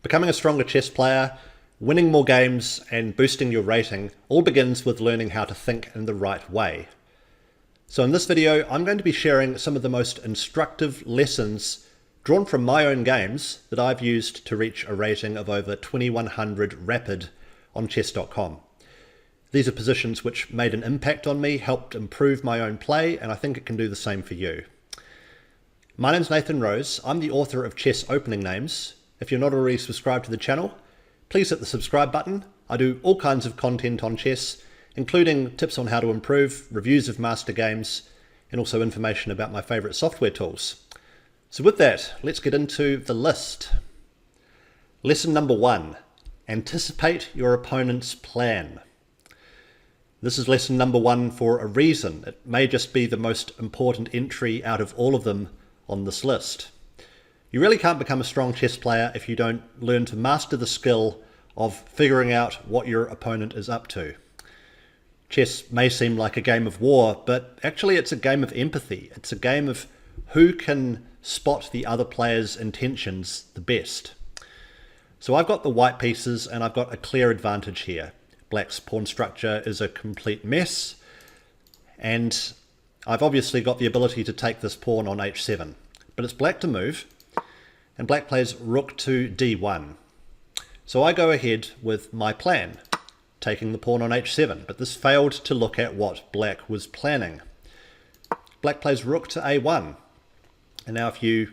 Becoming a stronger chess player, winning more games, and boosting your rating all begins with learning how to think in the right way. So in this video, I'm going to be sharing some of the most instructive lessons drawn from my own games that I've used to reach a rating of over 2100 rapid on chess.com. These are positions which made an impact on me, helped improve my own play, and I think it can do the same for you. My name's Nathan Rose. I'm the author of Chess Opening Names. If you're not already subscribed to the channel, please hit the subscribe button. I do all kinds of content on chess, including tips on how to improve, reviews of master games, and also information about my favourite software tools. So with that, let's get into the list. Lesson number 1, anticipate your opponent's plan. This is lesson number 1 for a reason. It may just be the most important entry out of all of them on this list. You really can't become a strong chess player if you don't learn to master the skill of figuring out what your opponent is up to. Chess may seem like a game of war, but actually it's a game of empathy. It's a game of who can spot the other player's intentions the best. So I've got the white pieces and I've got a clear advantage here. Black's pawn structure is a complete mess, and I've obviously got the ability to take this pawn on h7, but it's black to move, and black plays rook to d1. So I go ahead with my plan, taking the pawn on h7, but this failed to look at what black was planning. Black plays rook to a1, and now if you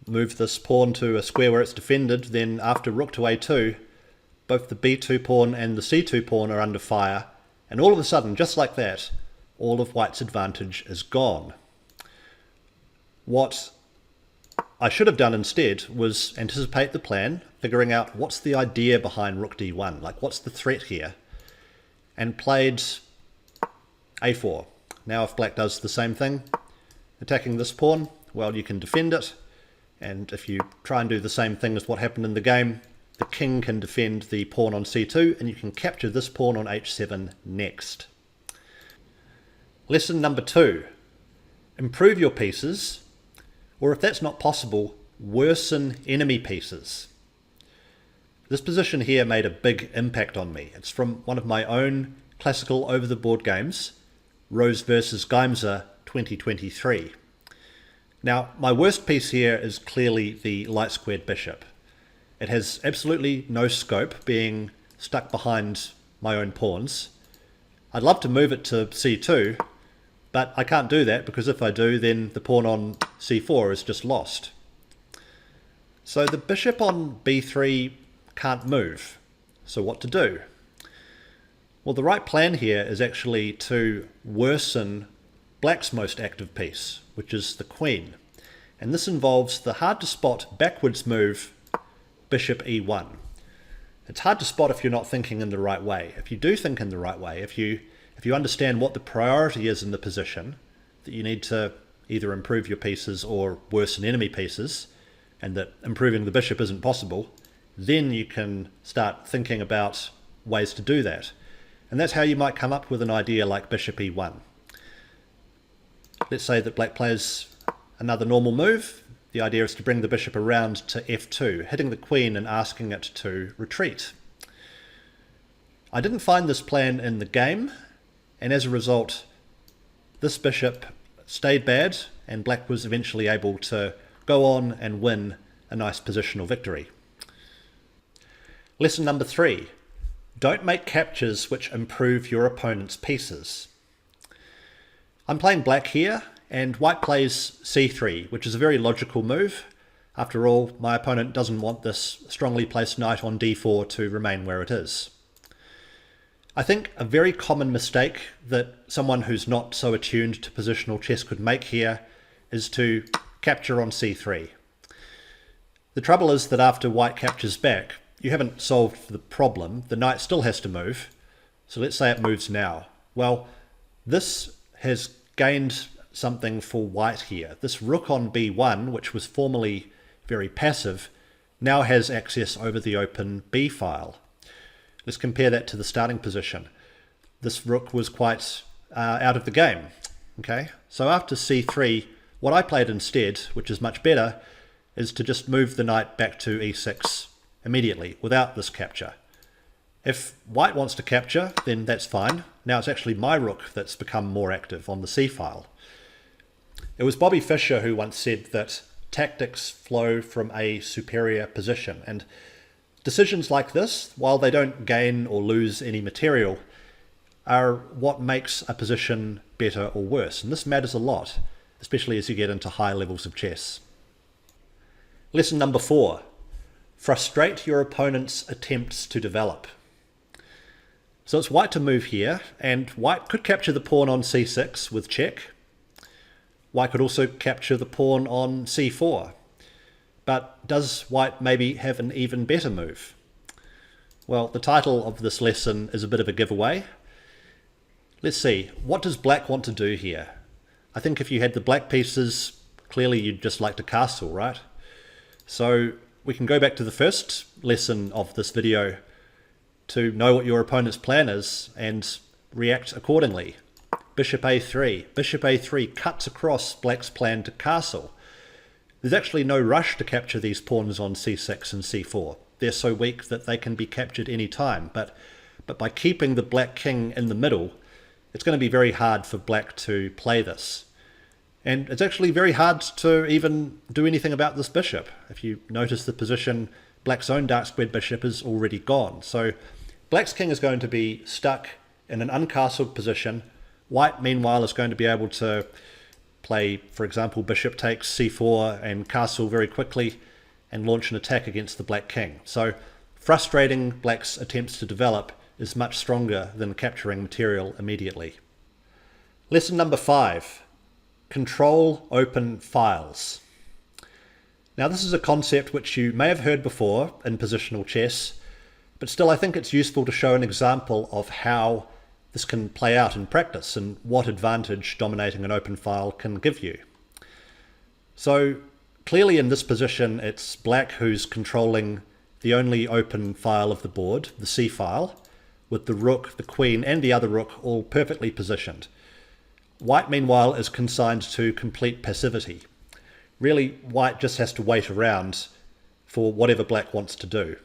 move this pawn to a square where it's defended, then after rook to a2, both the b2 pawn and the c2 pawn are under fire, and all of a sudden, just like that, all of white's advantage is gone. What I should have done instead was anticipate the plan, figuring out what's the idea behind rook d1, like what's the threat here, and played a4. Now if black does the same thing, attacking this pawn, well, you can defend it, and if you try and do the same thing as what happened in the game, the king can defend the pawn on c2, and you can capture this pawn on h7 next. Lesson number 2, improve your pieces, or if that's not possible, worsen enemy pieces. This position here made a big impact on me. It's from one of my own classical over-the-board games, Rose vs. Geimser 2023. Now, my worst piece here is clearly the light-squared bishop. It has absolutely no scope being stuck behind my own pawns. I'd love to move it to c2, but I can't do that because if I do, then the pawn on c4 is just lost. So the bishop on b3 can't move. So what to do? Well, the right plan here is actually to worsen black's most active piece, which is the queen. And this involves the hard to spot backwards move, bishop e1. It's hard to spot if you're not thinking in the right way. If you do think in the right way, if you understand what the priority is in the position, that you need to either improve your pieces or worsen enemy pieces, and that improving the bishop isn't possible, then you can start thinking about ways to do that. And that's how you might come up with an idea like bishop e1. Let's say that black plays another normal move. The idea is to bring the bishop around to f2, hitting the queen and asking it to retreat. I didn't find this plan in the game, and as a result, this bishop stayed bad, and black was eventually able to go on and win a nice positional victory. Lesson number 3, don't make captures which improve your opponent's pieces. I'm playing black here, and white plays c3, which is a very logical move. After all, my opponent doesn't want this strongly placed knight on d4 to remain where it is. I think a very common mistake that someone who's not so attuned to positional chess could make here is to capture on c3. The trouble is that after white captures back, you haven't solved the problem. The knight still has to move. So let's say it moves now. Well, this has gained something for white here. This rook on b1, which was formerly very passive, now has access over the open b file. Let's compare that to the starting position. This rook was quite out of the game. Okay, so after c3, what I played instead, which is much better, is to just move the knight back to e6 immediately without this capture. If white wants to capture, then that's fine. Now it's actually my rook that's become more active on the c-file. It was Bobby Fischer who once said that tactics flow from a superior position, and decisions like this, while they don't gain or lose any material, are what makes a position better or worse, and this matters a lot, especially as you get into high levels of chess. Lesson number 4. Frustrate your opponent's attempts to develop. So it's white to move here, and white could capture the pawn on c6 with check. White could also capture the pawn on c4. But does white maybe have an even better move? Well, the title of this lesson is a bit of a giveaway. Let's see, what does black want to do here? I think if you had the black pieces, clearly you'd just like to castle, right? So we can go back to the first lesson of this video to know what your opponent's plan is and react accordingly. Bishop a3. Bishop a3 cuts across black's plan to castle. There's actually no rush to capture these pawns on c6 and c4. They're so weak that they can be captured any time, but by keeping the black king in the middle, it's going to be very hard for black to play this. And it's actually very hard to even do anything about this bishop. If you notice the position, black's own dark squared bishop is already gone. So black's king is going to be stuck in an uncastled position. White, meanwhile, is going to be able to play, for example, bishop takes c4 and castle very quickly and launch an attack against the black king. So frustrating black's attempts to develop is much stronger than capturing material immediately. Lesson number 5. Control open files. Now this is a concept which you may have heard before in positional chess, but still I think it's useful to show an example of how this can play out in practice and what advantage dominating an open file can give you. So clearly in this position it's black who's controlling the only open file of the board, the c file, with the rook, the queen and the other rook all perfectly positioned. White meanwhile is consigned to complete passivity. Really, white just has to wait around for whatever black wants to do.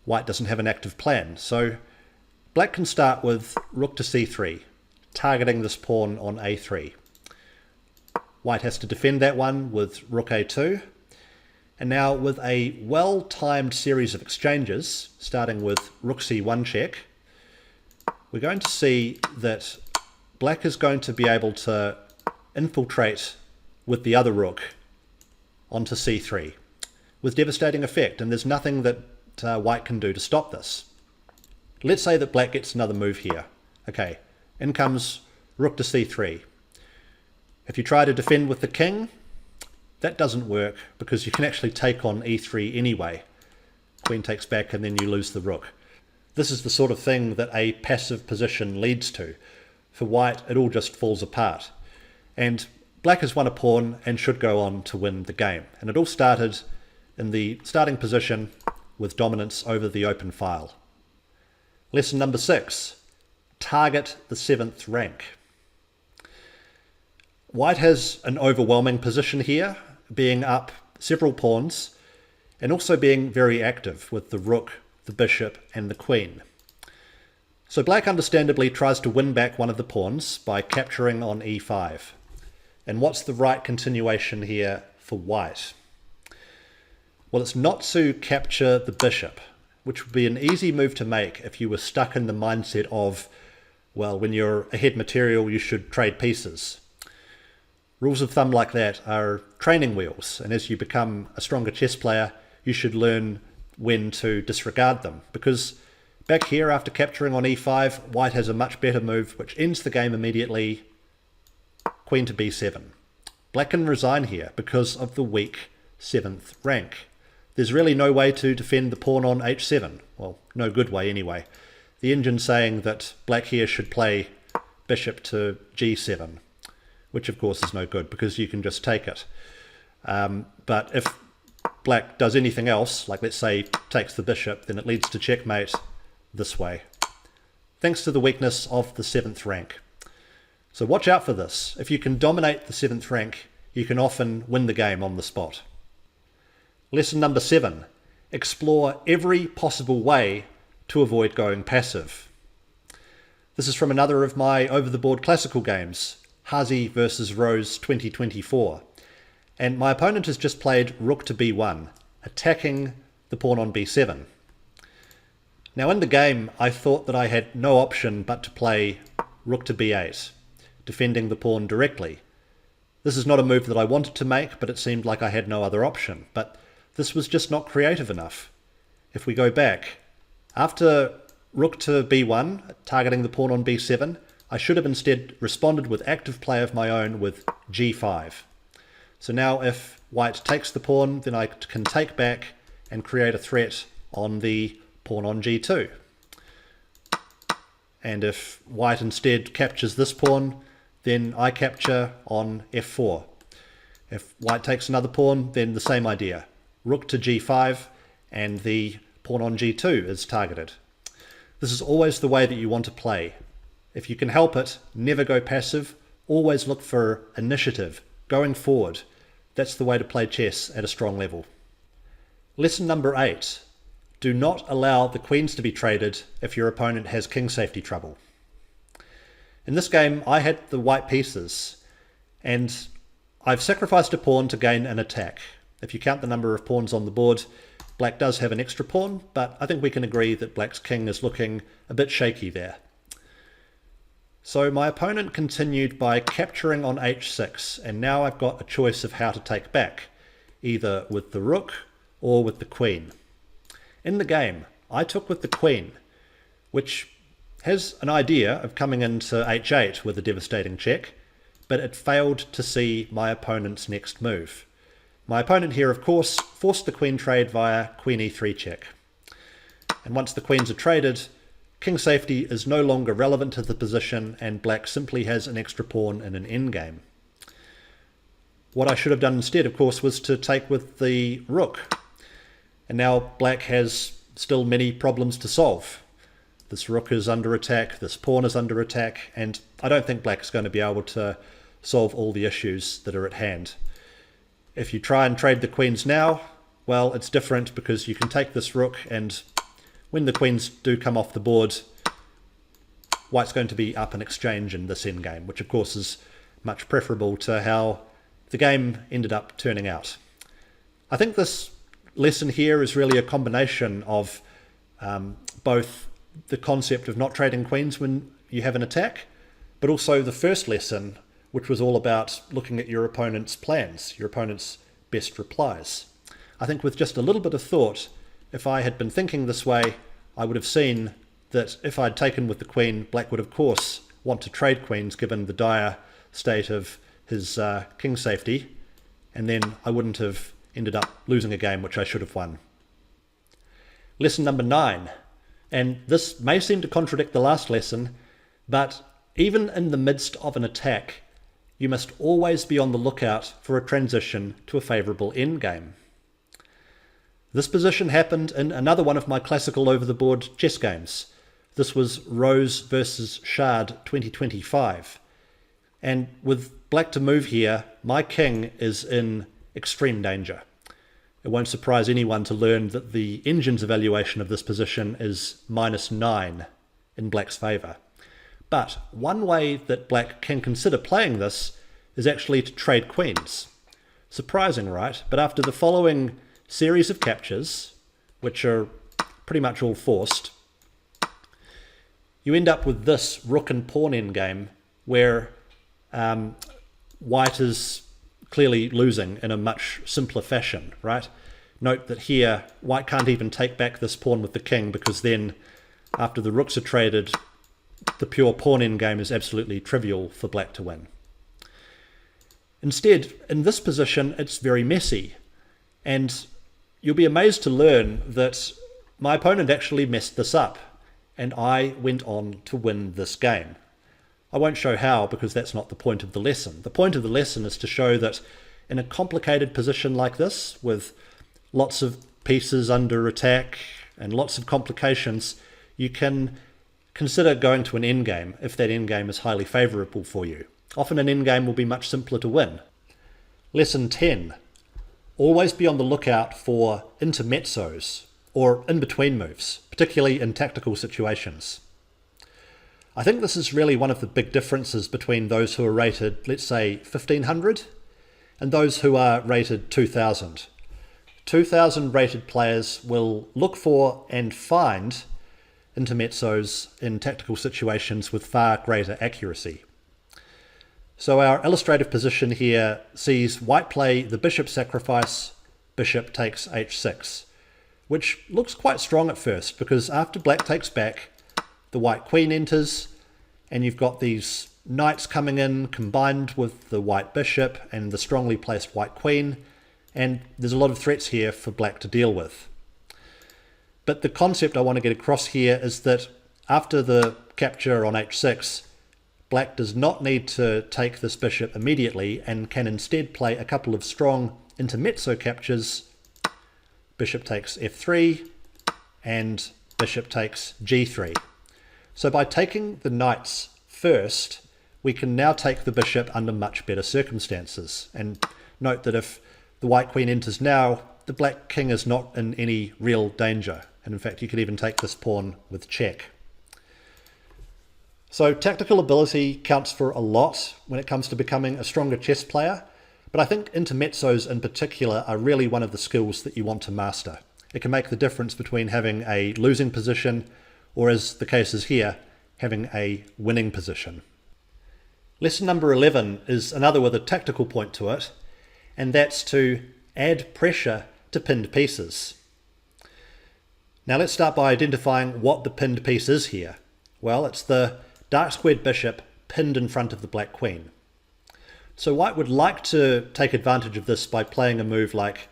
White doesn't have an active plan, so black can start with rook to c3, targeting this pawn on a3. White has to defend that one with rook a2, and now with a well-timed series of exchanges, starting with rook c1 check, we're going to see that black is going to be able to infiltrate with the other rook onto c3 with devastating effect, and there's nothing that white can do to stop this. Let's say that black gets another move here. Okay, in comes rook to c3. If you try to defend with the king, that doesn't work because you can actually take on e3 anyway. Queen takes back and then you lose the rook. This is the sort of thing that a passive position leads to. For white, it all just falls apart. And black has won a pawn and should go on to win the game. And it all started in the starting position with dominance over the open file. Lesson number 6. Target the 7th rank. White has an overwhelming position here, being up several pawns and also being very active with the rook, the bishop and the queen. So black understandably tries to win back one of the pawns by capturing on e5. And what's the right continuation here for white? Well, it's not to capture the bishop, which would be an easy move to make if you were stuck in the mindset of, well, when you're ahead material, you should trade pieces. Rules of thumb like that are training wheels, and as you become a stronger chess player, you should learn when to disregard them, because back here, after capturing on e5, white has a much better move, which ends the game immediately. Queen to b7. Black can resign here because of the weak 7th rank. There's really no way to defend the pawn on h7. Well, no good way anyway. The engine's saying that black here should play bishop to g7, which of course is no good because you can just take it. But if black does anything else, like let's say takes the bishop, then it leads to checkmate this way, thanks to the weakness of the 7th rank. So watch out for this. If you can dominate the 7th rank, you can often win the game on the spot. Lesson number 7. explore every possible way to avoid going passive. This is from another of my over-the-board classical games, Hazi vs Rose 2024, and my opponent has just played rook to b1, attacking the pawn on b7. Now in the game I thought that I had no option but to play rook to b8, defending the pawn directly. This is not a move that I wanted to make, but it seemed like I had no other option. But this was just not creative enough. If we go back, after rook to b1, targeting the pawn on b7, I should have instead responded with active play of my own with g5. So now if white takes the pawn, then I can take back and create a threat on the pawn on g2. And if white instead captures this pawn, then I capture on f4. If white takes another pawn, then the same idea. Rook to g5 and the pawn on g2 is targeted. This is always the way that you want to play. If you can help it, never go passive. Always look for initiative, going forward. That's the way to play chess at a strong level. Lesson number 8. Do not allow the queens to be traded if your opponent has king safety trouble. In this game, I had the white pieces, and I've sacrificed a pawn to gain an attack. If you count the number of pawns on the board, black does have an extra pawn, but I think we can agree that black's king is looking a bit shaky there. So my opponent continued by capturing on h6, and now I've got a choice of how to take back, either with the rook or with the queen. In the game, I took with the queen, which has an idea of coming into h8 with a devastating check, but it failed to see my opponent's next move. My opponent here, of course, forced the queen trade via queen e3 check. And once the queens are traded, king safety is no longer relevant to the position, and black simply has an extra pawn in an endgame. What I should have done instead, of course, was to take with the rook. And now black has still many problems to solve. This rook is under attack, this pawn is under attack, and I don't think black's going to be able to solve all the issues that are at hand. If you try and trade the queens now, well, it's different because you can take this rook, and when the queens do come off the board, white's going to be up in exchange in this endgame, which of course is much preferable to how the game ended up turning out. I think this lesson here is really a combination of both the concept of not trading queens when you have an attack, but also the first lesson, which was all about looking at your opponent's plans, your opponent's best replies. I think with just a little bit of thought, if I had been thinking this way, I would have seen that if I'd taken with the queen, black would of course want to trade queens given the dire state of his king safety, and then I wouldn't have ended up losing a game which I should have won. Lesson number 9. And this may seem to contradict the last lesson, but even in the midst of an attack, you must always be on the lookout for a transition to a favourable endgame. This position happened in another one of my classical over-the-board chess games. This was Rose vs Shard 2025. And with black to move here, my king is in extreme danger. It won't surprise anyone to learn that the engine's evaluation of this position is -9 in black's favour. But one way that black can consider playing this is actually to trade queens. Surprising, right? But after the following series of captures, which are pretty much all forced, you end up with this rook and pawn endgame where white is clearly losing in a much simpler fashion, right? Note that here, white can't even take back this pawn with the king, because then, after the rooks are traded, the pure pawn endgame is absolutely trivial for black to win. Instead, in this position, it's very messy, and you'll be amazed to learn that my opponent actually messed this up, and I went on to win this game. I won't show how, because that's not the point of the lesson. The point of the lesson is to show that in a complicated position like this, with lots of pieces under attack and lots of complications, you can consider going to an endgame if that endgame is highly favourable for you. Often an endgame will be much simpler to win. Lesson 10. always be on the lookout for intermezzos, or in-between moves, particularly in tactical situations. I think this is really one of the big differences between those who are rated, let's say, 1500 and those who are rated 2000. 2000 rated players will look for and find intermezzos in tactical situations with far greater accuracy. So our illustrative position here sees white play the bishop sacrifice, bishop takes h6, which looks quite strong at first because after black takes back, the white queen enters, and you've got these knights coming in combined with the white bishop and the strongly placed white queen, and there's a lot of threats here for black to deal with. But the concept I want to get across here is that after the capture on h6, black does not need to take this bishop immediately and can instead play a couple of strong intermezzo captures. Bishop takes f3 and bishop takes g3. So by taking the knights first, we can now take the bishop under much better circumstances. And note that if the white queen enters now, the black king is not in any real danger. And in fact, you could even take this pawn with check. So tactical ability counts for a lot when it comes to becoming a stronger chess player, but I think intermezzos in particular are really one of the skills that you want to master. It can make the difference between having a losing position or, as the case is here, having a winning position. Lesson number 11 is another with a tactical point to it, and that's to add pressure to pinned pieces. Now let's start by identifying what the pinned piece is here. Well, it's the dark squared bishop pinned in front of the black queen. So white would like to take advantage of this by playing a move like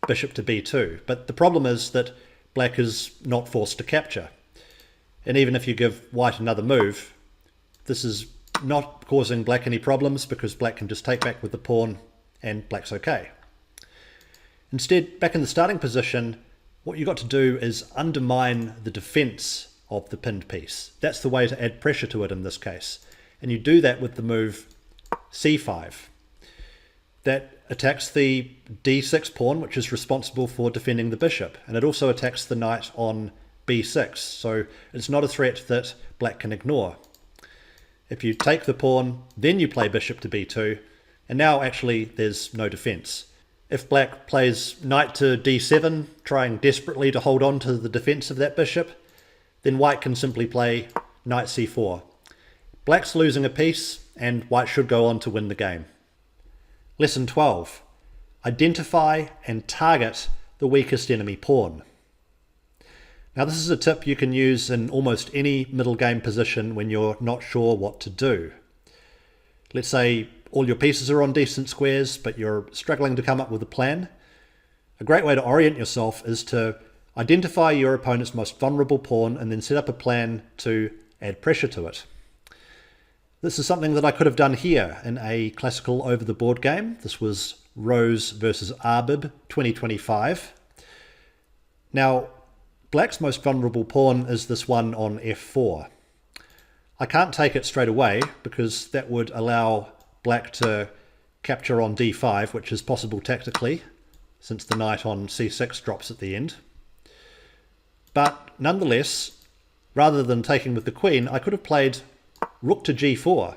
bishop to b2, but the problem is that black is not forced to capture. And even if you give white another move, this is not causing black any problems because black can just take back with the pawn and black's okay. Instead, back in the starting position, what you've got to do is undermine the defense of the pinned piece. That's the way to add pressure to it in this case. And you do that with the move c5. That attacks the d6 pawn, which is responsible for defending the bishop. And it also attacks the knight on b6. So it's not a threat that black can ignore. If you take the pawn, then you play bishop to b2, and now actually there's no defense. If black plays knight to d7, trying desperately to hold on to the defense of that bishop, then white can simply play knight c4. Black's losing a piece, and white should go on to win the game. Lesson 12. Identify and target the weakest enemy pawn. Now this is a tip you can use in almost any middle game position when you're not sure what to do. Let's say all your pieces are on decent squares, but you're struggling to come up with a plan. A great way to orient yourself is to identify your opponent's most vulnerable pawn and then set up a plan to add pressure to it. This is something that I could have done here in a classical over-the-board game. This was Rose versus Arbib 2025. Now, black's most vulnerable pawn is this one on f4. I can't take it straight away because that would allow black to capture on d5, which is possible tactically, since the knight on c6 drops at the end. But nonetheless, rather than taking with the queen, I could have played rook to g4.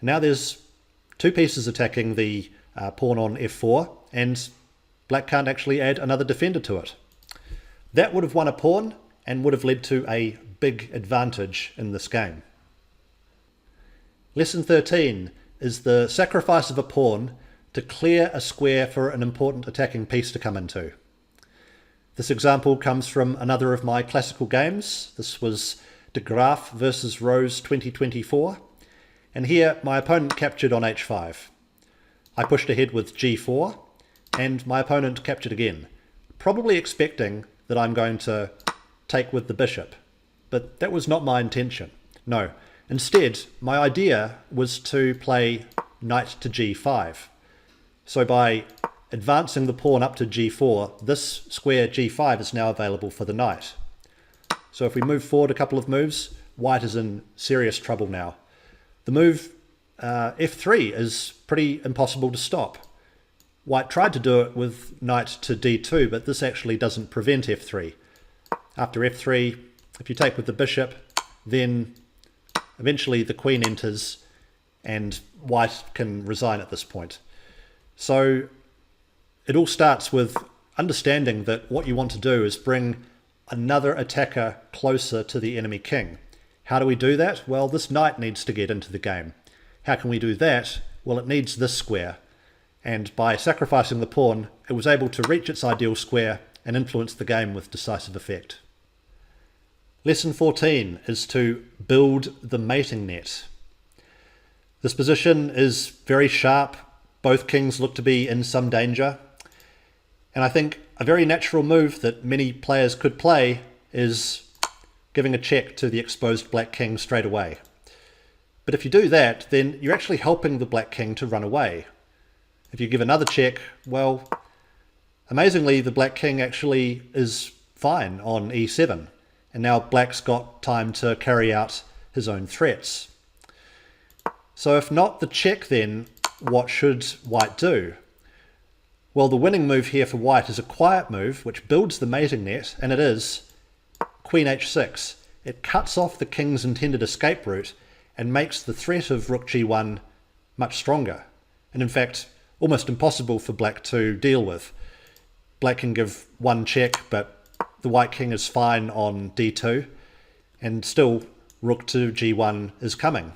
Now there's two pieces attacking the pawn on f4, and black can't actually add another defender to it. That would have won a pawn and would have led to a big advantage in this game. Lesson 13 is the sacrifice of a pawn to clear a square for an important attacking piece to come into. This example comes from another of my classical games. This was De Graaf versus Rose 2024. And here my opponent captured on h5. I pushed ahead with g4 and my opponent captured again, probably expecting that I'm going to take with the bishop. But that was not my intention. No. Instead, my idea was to play knight to g5. So by advancing the pawn up to g4, this square g5 is now available for the knight. So if we move forward a couple of moves, white is in serious trouble now. The move f3 is pretty impossible to stop. White tried to do it with knight to d2, but this actually doesn't prevent f3. After f3, if you take with the bishop, then eventually the queen enters and white can resign at this point. So it all starts with understanding that what you want to do is bring another attacker closer to the enemy king. How do we do that? Well, this knight needs to get into the game. How can we do that? Well, it needs this square. And by sacrificing the pawn, it was able to reach its ideal square and influence the game with decisive effect. Lesson 14 is to build the mating net. This position is very sharp. Both kings look to be in some danger. And I think a very natural move that many players could play is giving a check to the exposed black king straight away. But if you do that, then you're actually helping the black king to run away. If you give another check, well, amazingly, the black king actually is fine on e7. And now black's got time to carry out his own threats. So if not the check, then what should white do? Well, the winning move here for white is a quiet move which builds the mating net, and it is queen h6. It cuts off the king's intended escape route and makes the threat of rook g1 much stronger. And in fact, almost impossible for black to deal with. Black can give one check, but the white king is fine on d2, and still rook to g1 is coming.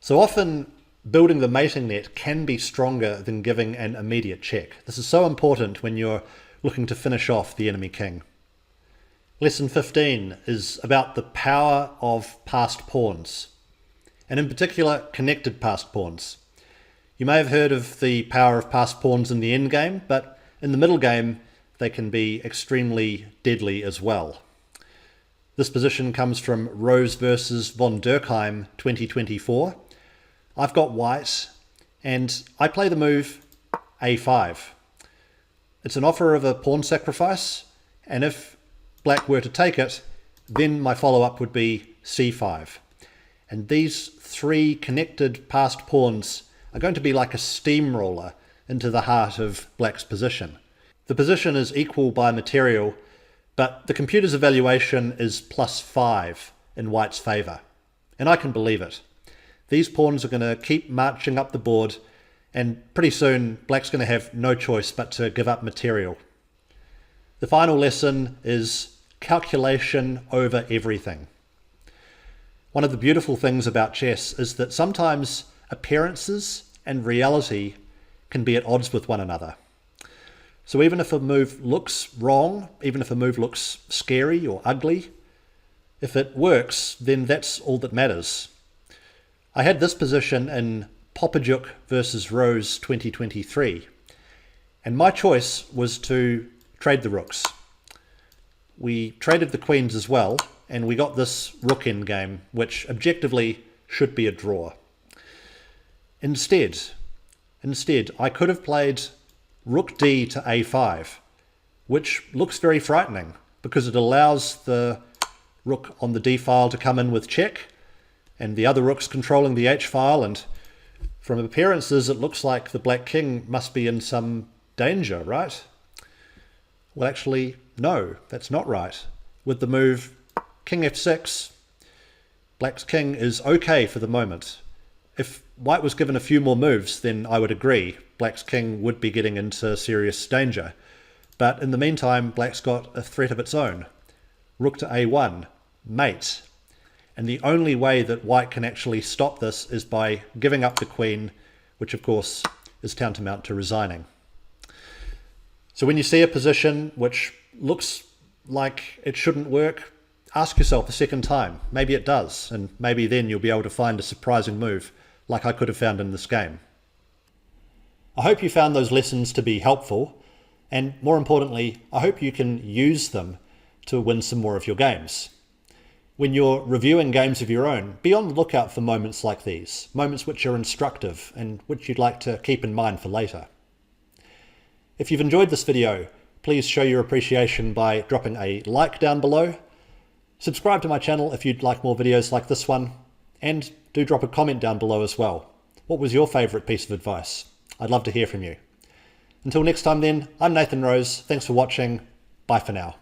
So often building the mating net can be stronger than giving an immediate check. This is so important when you're looking to finish off the enemy king. Lesson 15 is about the power of passed pawns, and in particular connected passed pawns. You may have heard of the power of passed pawns in the endgame, but in the middle game they can be extremely deadly as well. This position comes from Rose versus von Durkheim 2024. I've got white, and I play the move a5. It's an offer of a pawn sacrifice, and if black were to take it, then my follow-up would be c5. And these three connected passed pawns are going to be like a steamroller into the heart of black's position. The position is equal by material, but the computer's evaluation is +5 in white's favour. And I can believe it. These pawns are going to keep marching up the board, and pretty soon black's going to have no choice but to give up material. The final lesson is calculation over everything. One of the beautiful things about chess is that sometimes appearances and reality can be at odds with one another. So even if a move looks wrong, even if a move looks scary or ugly, if it works, then that's all that matters. I had this position in Popajuk versus Rose 2023, and my choice was to trade the rooks. We traded the queens as well, and we got this rook endgame, which objectively should be a draw. Instead, I could have played rook d to a5, which looks very frightening because it allows the rook on the d file to come in with check, and the other rook's controlling the h file, and from appearances it looks like the black king must be in some danger, right? Well, actually, no, that's not right. With the move king f6, black's king is okay for the moment. If white was given a few more moves, then I would agree. Black's king would be getting into serious danger. But in the meantime, black's got a threat of its own. Rook to a1, mate. And the only way that white can actually stop this is by giving up the queen, which of course is tantamount to resigning. So when you see a position which looks like it shouldn't work, ask yourself a second time. Maybe it does, and maybe then you'll be able to find a surprising move like I could have found in this game. I hope you found those lessons to be helpful, and more importantly, I hope you can use them to win some more of your games. When you're reviewing games of your own, be on the lookout for moments like these, moments which are instructive and which you'd like to keep in mind for later. If you've enjoyed this video, please show your appreciation by dropping a like down below. Subscribe to my channel if you'd like more videos like this one, and do drop a comment down below as well. What was your favourite piece of advice? I'd love to hear from you. Until next time then, I'm Nathan Rose. Thanks for watching. Bye for now.